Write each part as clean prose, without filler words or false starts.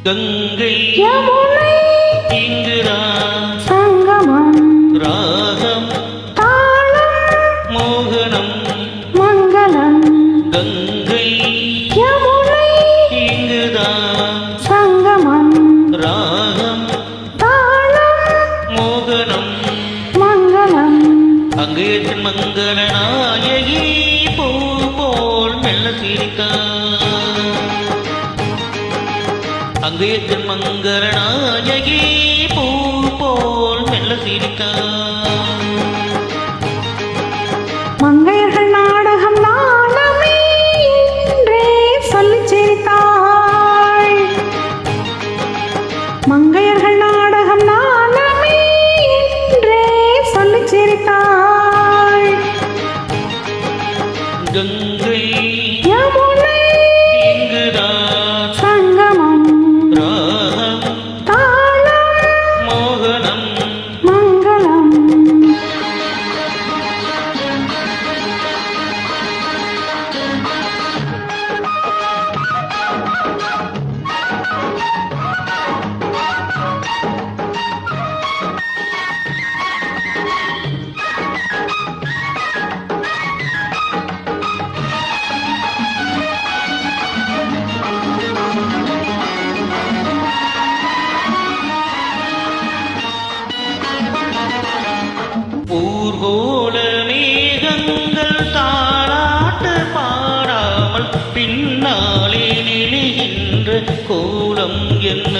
கங்கை யமுனை இங்குதான் சங்கமம் ராகம் தாளம் மோகனம் மங்களம் கங்கை யமுனை இங்குதான் சங்கமம் ராகம் தாளம் மோகனம் மங்களம் அங்கேயத்தின் மங்கள நாயகி பூ போல் மெல்ல சிரித்தார் அங்கேயத்தின் மங்கள நாயகி பூ போல் மெல்ல சிரித்தார் மங்கையர்கள் நாடகம் நாளமே என்றே சொல்லிச் சிரித்தாள் மங்கையர்கள் நாடகம் நாளமே என்றே சொல்லிச் சிரித்தாள் கங்கை யமுனை இங்குதான் சங்கமம் ராகம் தாளம் மோகனம் மங்களம் ஊர்கோல மேகங்கள் தாராட்டு பாடாமல் பின்னாலே நெளிகின்ற கோலம் என்ன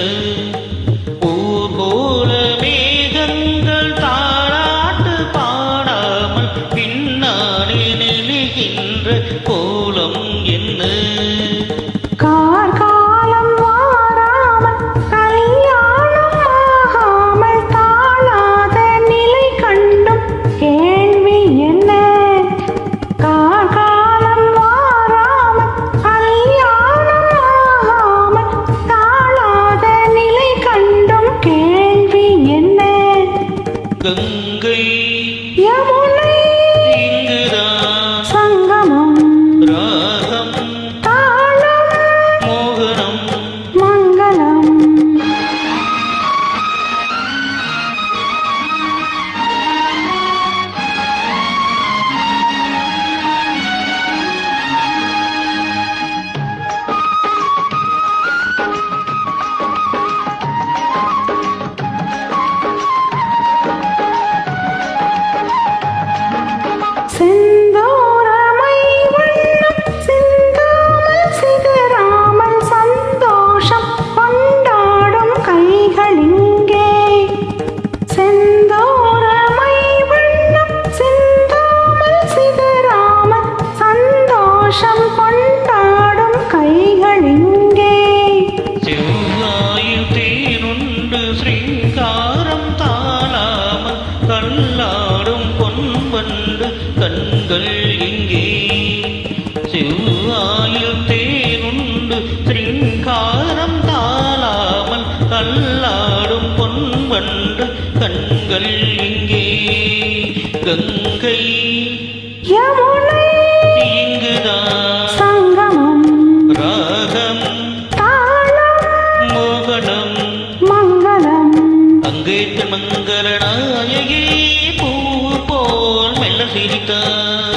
ஊர்கோல மேகங்கள் தாராட்டு பாடாமல் பின்னாலே நெளிகின்ற கோலம் என்ன கார்காலம் வாராமல் கல்யாணம் ஆகாமல் தாழாத நிலை கண்டும் கேள்வி என்ன கார்காலம் வாராமல் கல்யாணம் ஆகாமல் தாழாத நிலை கண்டும் கேள்வி என்ன கங்கை யமுனை இங்குதான் சங்கமம் ராகம் தாளம் மோகனம் மங்களம் செந்தூரமை வண்ணம் சிந்தாமல் சிதறாமல் சந்தோஷம் கொண்டாடும் கைகள் இங்கே செந்தூரமை வண்ணம் சிந்தாமல் சிதறாமல் சந்தோஷம் கொண்டாடும் கைகள் இங்கே செவ்வாயில் தேனுண்டு ஸ்ரீங்காரம் தாளாமல் கல்லாடும் பொன்பண்டு கண்கள் இங்கே செவ்வாயில் தேனுண்டு ஸ்ரீங்காரம் தாளாமல் கல்லாடும் பொன்பண்டு கண்கள் இங்கே கங்கை யமுனை இங்குதான் சங்கமம் ராகம் தாளம் மோகனம் மங்களம் அங்கேற்ற மங்கள நாயகி பூ போல் மெல்ல சிரித்தார்